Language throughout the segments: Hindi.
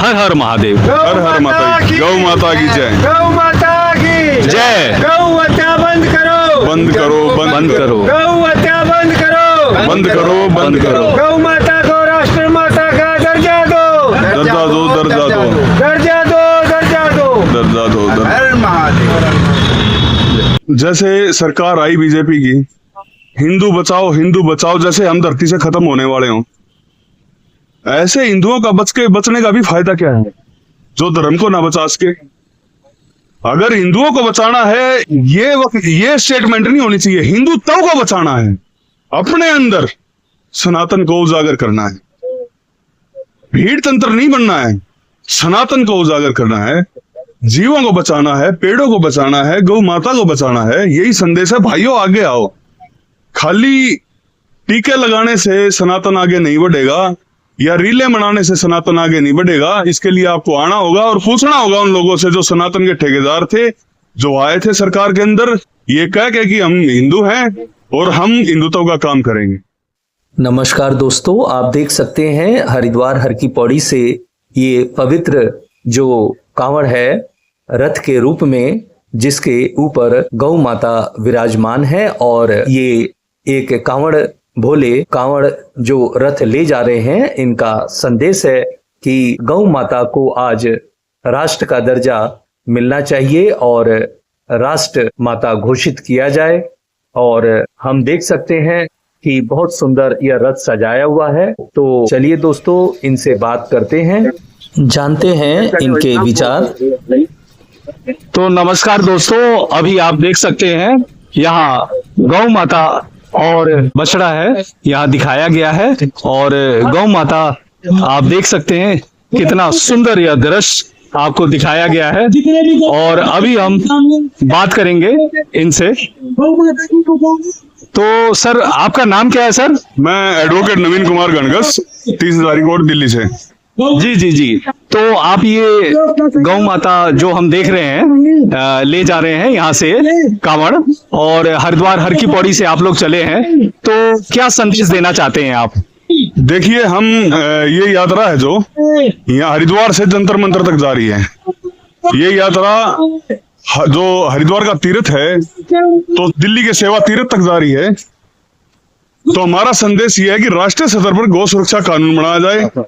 हर हर महादेव। हर हर माता की गौ माता की जय। गौ माता की जय। गौ हत्या बंद करो, बंद करो, बंद करो, गौ हत्या बंद करो, बंद करो, बंद करो। गौ माता को राष्ट्र माता का दर्जा दो, दर्जा दो, दर्जा दो, दर्जा दो, दर्जा दो, दर्जा दो, दर्जा। हर महादेव। जैसे सरकार आई बीजेपी की, हिंदू बचाओ जैसे हम धरती से खत्म होने वाले हों, ऐसे हिंदुओं का बचने का भी फायदा क्या है जो धर्म को ना बचा सके। अगर हिंदुओं को बचाना है, ये स्टेटमेंट नहीं होनी चाहिए। हिंदुत्व को बचाना है, अपने अंदर सनातन को उजागर करना है। भीड़ तंत्र नहीं बनना है, सनातन को उजागर करना है, जीवों को बचाना है, पेड़ों को बचाना है, गौ माता को बचाना है। यही संदेश है भाइयों, आगे आओ। खाली टीके लगाने से सनातन आगे नहीं बढ़ेगा या रीले मनाने से सनातन आगे नहीं बढ़ेगा। इसके लिए आपको आना होगा और पूछना होगा उन लोगों से जो सनातन के ठेकेदार थे, जो आए थे सरकार के अंदर, ये कह के कि हम हिंदू हैं और हम हिंदुत्व का काम करेंगे। नमस्कार दोस्तों, आप देख सकते हैं हरिद्वार हर की पौड़ी से ये पवित्र जो कांवड़ है रथ के रूप में, जिसके ऊपर गौ माता विराजमान है। और ये एक कांवड़ जो रथ ले जा रहे हैं, इनका संदेश है कि गौ माता को आज राष्ट्र का दर्जा मिलना चाहिए और राष्ट्र माता घोषित किया जाए। और हम देख सकते हैं कि बहुत सुंदर यह रथ सजाया हुआ है। तो चलिए दोस्तों, इनसे बात करते हैं, जानते हैं इनके विचार। तो नमस्कार दोस्तों, अभी आप देख सकते हैं यहाँ गौ माता और बछड़ा है, यहाँ दिखाया गया है। और गौ माता आप देख सकते हैं कितना सुंदर यह दृश्य आपको दिखाया गया है। और अभी हम बात करेंगे इनसे। तो सर, आपका नाम क्या है सर? मैं एडवोकेट नवीन कुमार गणगस, 30 हजारी कोर्ट, दिल्ली से। जी। तो आप ये गौ माता जो हम देख रहे हैं ले जा रहे हैं यहाँ से कांवड़, और हरिद्वार हर की पौड़ी से आप लोग चले हैं, तो क्या संदेश देना चाहते हैं आप? देखिए, हम ये यात्रा है जो यहाँ हरिद्वार से जंतर मंतर तक जा रही है। ये यात्रा जो हरिद्वार का तीर्थ है तो दिल्ली के सेवा तीर्थ तक जा रही है। तो हमारा संदेश ये है कि राष्ट्रीय स्तर पर गौ सुरक्षा कानून बनाया जाए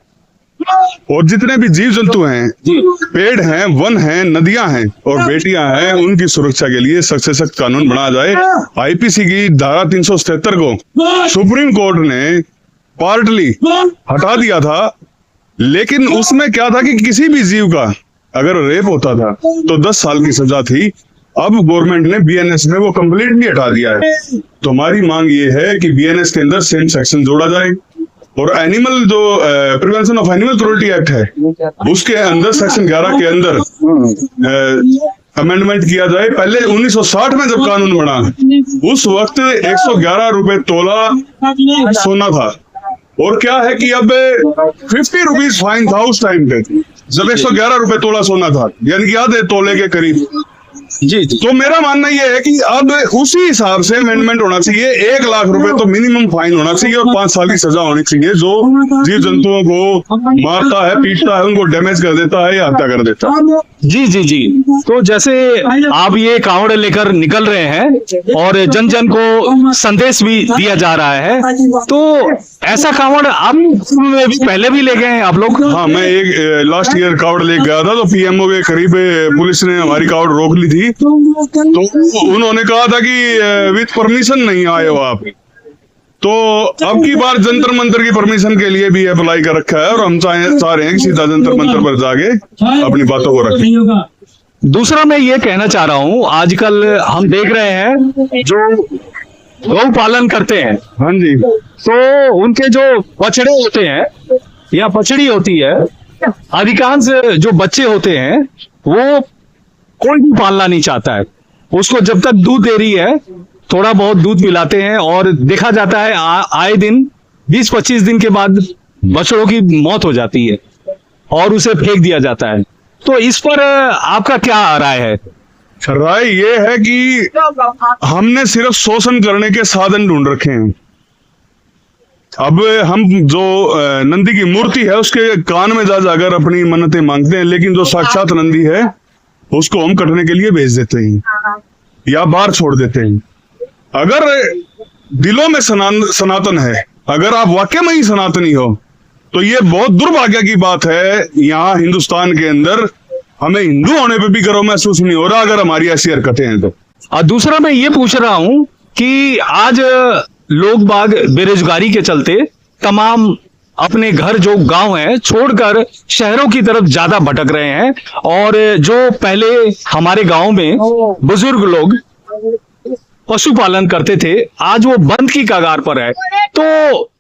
और जितने भी जीव जंतु हैं, पेड़ हैं, वन हैं, नदियां हैं और बेटियां हैं, उनकी सुरक्षा के लिए सख्त से सख्त कानून बनाया जाए। आईपीसी की धारा 377 को सुप्रीम कोर्ट ने पार्टली हटा दिया था, लेकिन उसमें क्या था कि किसी भी जीव का अगर रेप होता था तो 10 साल की सजा थी। अब गवर्नमेंट ने बीएनएस में वो कंप्लीटली हटा दिया है। तो हमारी मांग ये है कि बीएनएस के अंदर सेम सेक्शन जोड़ा जाए और एनिमल जो prevention of animal cruelty act है उसके अंदर सेक्शन 11 के अंदर अमेंडमेंट किया जाए। पहले 1960 में जब कानून बना, उस वक्त 111 रुपए तोला सोना था, और क्या है कि अब 50 रुपीज फाइन था उस टाइम पे जब 111 रुपए तोला सोना था, यानी कि आधे तोले के करीब। जी। तो मेरा मानना यह है कि अब उसी हिसाब से अमेंडमेंट होना चाहिए। 1 लाख रुपए तो मिनिमम फाइन होना चाहिए और 5 साल की सजा होनी चाहिए जो जीव जंतुओं को मारता है, पीटता है, उनको डैमेज कर देता है या हत्या कर देता है। जी। तो जैसे आप ये कांवड़ लेकर निकल रहे हैं और जन जन को संदेश भी दिया जा रहा है, तो ऐसा कांवड़ आप में भी पहले भी ले गए हैं आप लोग? हाँ, मैं एक लास्ट ईयर कावड़ लेके गया था, तो पीएमओ के करीब पुलिस ने हमारी कावड़ रोक ली थी। तो उन्होंने कहा था कि विद परमिशन नहीं आए हो आप। तो अब की बार जंतर मंतर की परमिशन के लिए भी अप्लाई कर रखा है और हम चाह रहे हैं कि सीधा जंतर मंतर पर जाके अपनी बातों को रखें। दूसरा मैं ये कहना चाह रहा हूँ, आजकल हम देख रहे हैं जो गौ पालन करते हैं, हाँ जी, तो उनके जो बछड़े होते हैं या बछड़ी होती है, अधिकांश जो बच्चे होते हैं वो कोई भी पालना नहीं चाहता है। उसको जब तक दूध दे रही है थोड़ा बहुत दूध पिलाते हैं और देखा जाता है आए दिन 20-25 दिन के बाद बछड़ों की मौत हो जाती है और उसे फेंक दिया जाता है। तो इस पर आपका क्या राय है? राय ये है कि हमने सिर्फ शोषण करने के साधन ढूंढ रखे हैं। अब हम जो नंदी की मूर्ति है उसके कान में जा जाकर अपनी मन्नतें मांगते हैं, लेकिन जो साक्षात नंदी है उसको हम कटने के लिए भेज देते हैं या बाहर छोड़ देते हैं। अगर दिलों में सनातन है, अगर आप वाकई में ही सनातनी हो, तो ये बहुत दुर्भाग्य की बात है यहाँ हिंदुस्तान के अंदर हमें हिंदू होने पे भी गर्व महसूस नहीं हो रहा अगर हमारी ऐसी हरकतें हैं तो। और दूसरा मैं ये पूछ रहा हूं कि आज लोग बाग बेरोजगारी के चलते तमाम अपने घर जो गांव है छोड़कर शहरों की तरफ ज्यादा भटक रहे हैं, और जो पहले हमारे गांव में बुजुर्ग लोग पशुपालन करते थे आज वो बंद की कगार पर है। तो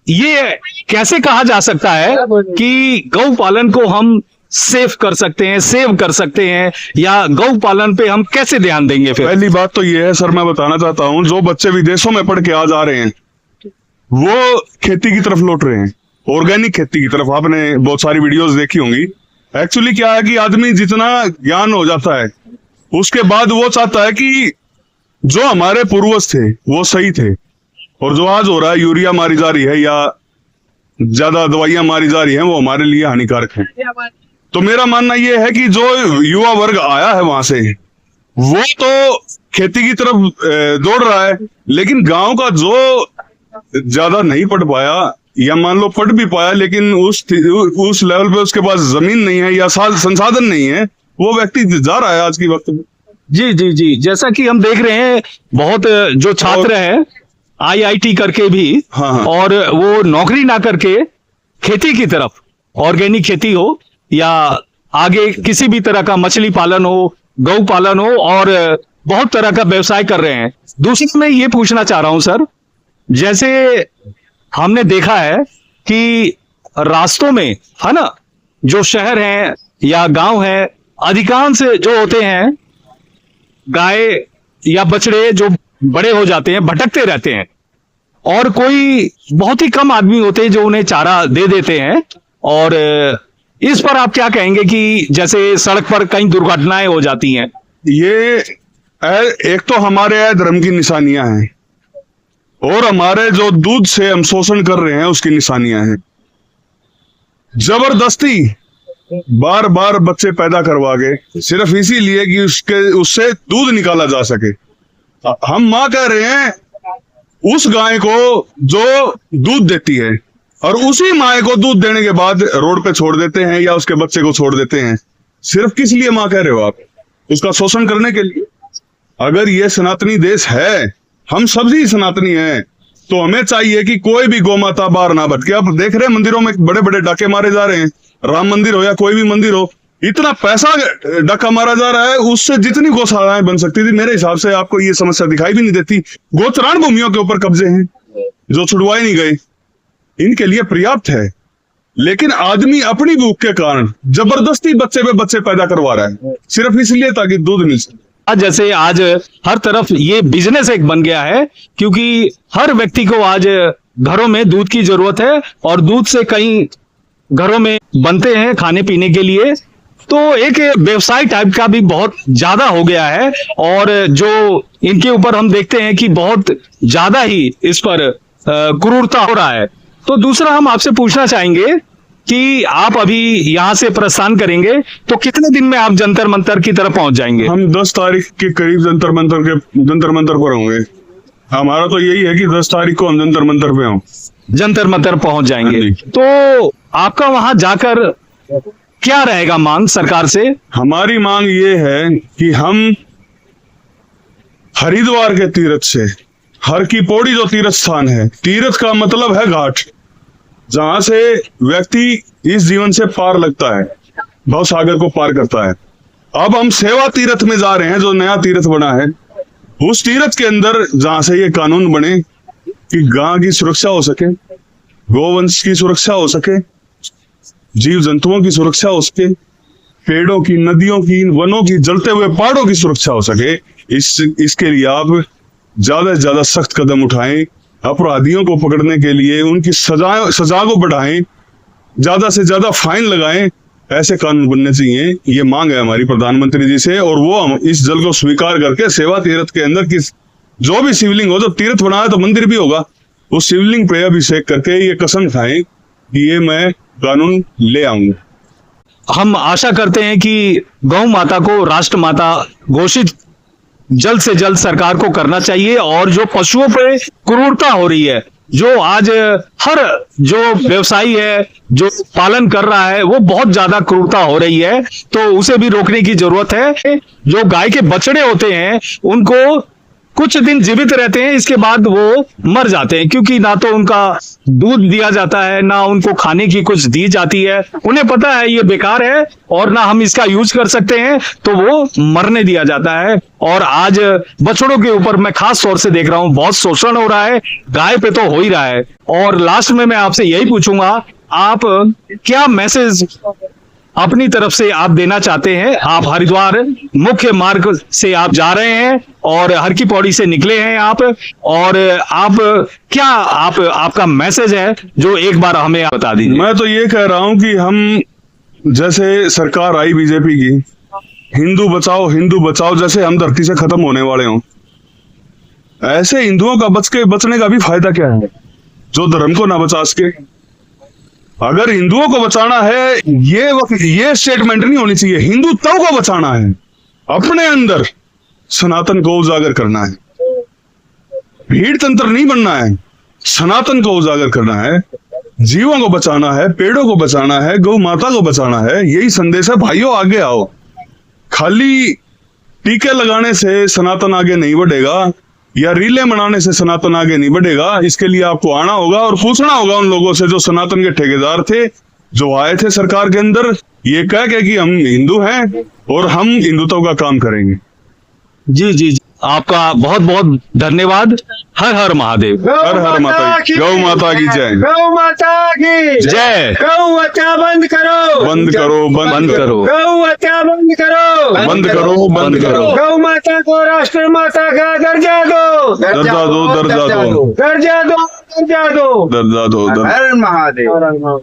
ये कैसे कहा जा सकता है कि गौ पालन को हम सेव कर सकते हैं या गौ पालन पे हम कैसे ध्यान देंगे? फिर पहली बात तो ये है सर, मैं बताना चाहता हूँ, जो बच्चे विदेशों में पढ़ के आ जा रहे हैं वो खेती की तरफ लौट रहे हैं, ऑर्गेनिक खेती की तरफ। आपने बहुत सारी वीडियोस देखी होंगी। एक्चुअली क्या है कि आदमी जितना ज्ञान हो जाता है उसके बाद वो चाहता है कि जो हमारे पूर्वज थे वो सही थे, और जो आज हो रहा है यूरिया मारी जा रही है या ज्यादा दवाइयां मारी जा रही है वो हमारे लिए हानिकारक है। तो मेरा मानना यह है कि जो युवा वर्ग आया है वहां से वो तो खेती की तरफ दौड़ रहा है, लेकिन गांव का जो ज्यादा नहीं पढ़ पाया या मान लो पढ़ भी पाया लेकिन उस लेवल पे उसके पास जमीन नहीं है या संसाधन नहीं है, वो व्यक्ति जा रहा है आज की वक्त में। जी जी जी, जैसा कि हम देख रहे हैं बहुत जो छात्र हैं IIT करके भी हाँ। और वो नौकरी ना करके खेती की तरफ, ऑर्गेनिक खेती हो या आगे किसी भी तरह का मछली पालन हो, गौ पालन हो, और बहुत तरह का व्यवसाय कर रहे हैं। दूसरी मैं ये पूछना चाह रहा हूं सर, जैसे हमने देखा है कि रास्तों में है ना, जो शहर हैं या गांव है, अधिकांश जो होते हैं गाय या बछड़े जो बड़े हो जाते हैं भटकते रहते हैं, और कोई बहुत ही कम आदमी होते हैं जो उन्हें चारा दे देते हैं। और इस पर आप क्या कहेंगे कि जैसे सड़क पर कई दुर्घटनाएं हो जाती हैं? ये एक तो हमारे धर्म की निशानियां हैं और हमारे जो दूध से हम शोषण कर रहे हैं उसकी निशानियां हैं। जबरदस्ती बार बार बच्चे पैदा करवा के सिर्फ इसीलिए कि उससे दूध निकाला जा सके। हम माँ कह रहे हैं उस गाय को जो दूध देती है, और उसी माँ को दूध देने के बाद रोड पे छोड़ देते हैं या उसके बच्चे को छोड़ देते हैं। सिर्फ किस लिए माँ कह रहे हो आप? उसका शोषण करने के लिए। अगर ये सनातनी देश है, हम सभी सनातनी हैं, तो हमें चाहिए कि कोई भी गौ माता बाहर ना भटके। आप देख रहे हैं मंदिरों में बड़े बड़े डाके मारे जा रहे हैं, राम मंदिर हो या कोई भी मंदिर हो, इतना पैसा डाका मारा जा रहा है। उससे जितनी गौशालाएं बन सकती थी, मेरे हिसाब से आपको ये समस्या दिखाई भी नहीं देती। गोचरान भूमियों के ऊपर कब्जे हैं जो छुड़वाए नहीं गए, इनके लिए पर्याप्त है। लेकिन आदमी अपनी भूख के कारण जबरदस्ती बच्चे पे बच्चे पैदा करवा रहा है, सिर्फ इसलिए ताकि दूध मिल सके। जैसे आज हर तरफ ये बिजनेस एक बन गया है, क्योंकि हर व्यक्ति को आज घरों में दूध की जरूरत है, और दूध से कई घरों में बनते हैं खाने पीने के लिए। तो एक व्यवसाय टाइप का भी बहुत ज्यादा हो गया है, और जो इनके ऊपर हम देखते हैं कि बहुत ज्यादा ही इस पर क्रूरता हो रहा है। तो दूसरा हम आपसे पूछना चाहेंगे कि आप अभी यहाँ से प्रस्थान करेंगे तो कितने दिन में आप जंतर मंतर की तरफ पहुंच जाएंगे? हम 10 तारीख के करीब जंतर मंतर पर होंगे। हमारा तो यही है कि 10 तारीख को हम जंतर मंतर पे हों, जंतर मंतर पहुंच जाएंगे। हाँ तो आपका वहां जाकर क्या रहेगा मांग सरकार से? हमारी मांग ये है कि हम हरिद्वार के तीर्थ से, हर की पौड़ी जो तीर्थ स्थान है, तीर्थ का मतलब है घाट, जहां से व्यक्ति इस जीवन से पार लगता है, भव सागर को पार करता है। अब हम सेवा तीर्थ में जा रहे हैं, जो नया तीर्थ बना है, उस तीर्थ के अंदर जहां से ये कानून बने कि गां की सुरक्षा हो सके, गोवंश की सुरक्षा हो सके, जीव जंतुओं की सुरक्षा हो सके, पेड़ों की, नदियों की, वनों की, जलते हुए पहाड़ों की सुरक्षा हो सके। इसके लिए आप ज्यादा से ज्यादा सख्त कदम उठाएं, अपराधियों को पकड़ने के लिए उनकी सजा को बढ़ाएं, ज्यादा से ज्यादा फाइन लगाएं। ऐसे कानून बनने चाहिए, ये मांग है हमारी प्रधानमंत्री जी से। और वो हम इस जल को स्वीकार करके सेवा तीर्थ के अंदर जो भी शिवलिंग हो, जब तीर्थ बना है तो मंदिर भी होगा, वो शिवलिंग पे अभिषेक करके ये कसम खाएं कि ये मैं कानून ले आऊंगा। हम आशा करते हैं कि गौ माता को राष्ट्र माता घोषित जल्द से जल्द सरकार को करना चाहिए, और जो पशुओं पे क्रूरता हो रही है, जो आज हर जो व्यवसायी है जो पालन कर रहा है वो बहुत ज्यादा क्रूरता हो रही है, तो उसे भी रोकने की जरूरत है। जो गाय के बछड़े होते हैं उनको कुछ दिन जीवित रहते हैं, इसके बाद वो मर जाते हैं, क्योंकि ना तो उनका दूध दिया जाता है, ना उनको खाने की कुछ दी जाती है। उन्हें पता है ये बेकार है और ना हम इसका यूज कर सकते हैं, तो वो मरने दिया जाता है। और आज बछड़ों के ऊपर मैं खास तौर से देख रहा हूं बहुत शोषण हो रहा है, गाय पे तो हो ही रहा है। और लास्ट में मैं आपसे यही पूछूंगा, आप क्या मैसेज अपनी तरफ से आप देना चाहते हैं? आप हरिद्वार मुख्य मार्ग से आप जा रहे हैं और हर की पौड़ी से निकले हैं आप, और आप क्या आपका मैसेज है जो एक बार हमें बता दीजिए। मैं तो ये कह रहा हूं कि हम, जैसे सरकार आई बीजेपी की, हिंदू बचाओ जैसे हम धरती से खत्म होने वाले हों, ऐसे हिंदुओं का बचने का भी फायदा क्या है जो धर्म को ना बचा सके। अगर हिंदुओं को बचाना है, ये स्टेटमेंट नहीं होनी चाहिए, हिंदुत्व को बचाना है, अपने अंदर सनातन को उजागर करना है, भीड़ तंत्र नहीं बनना है, सनातन को उजागर करना है, जीवों को बचाना है, पेड़ों को बचाना है, गौ माता को बचाना है। यही संदेश है भाइयों, आगे आओ। खाली टीके लगाने से सनातन आगे नहीं बढ़ेगा या रीले मनाने से सनातन आगे नहीं बढ़ेगा। इसके लिए आपको आना होगा और पूछना होगा उन लोगों से जो सनातन के ठेकेदार थे, जो आए थे सरकार के अंदर, ये कह के कि हम हिंदू हैं और हम हिंदुत्व का काम करेंगे। जी जी जी, आपका बहुत बहुत धन्यवाद। हर हर महादेव। हर हर माता की, गौ माता की जय। गौ माता की जय। गौ हत्या बंद करो, बंद करो, बंद करो, गौ हत्या बंद करो, बंद करो, बंद करो। गौ माता को राष्ट्र माता का दर्जा दो, दर्जा दो, दर्जा दो, दर्जा दो, दर्जा दो, दर्जा दो, हर महादेव।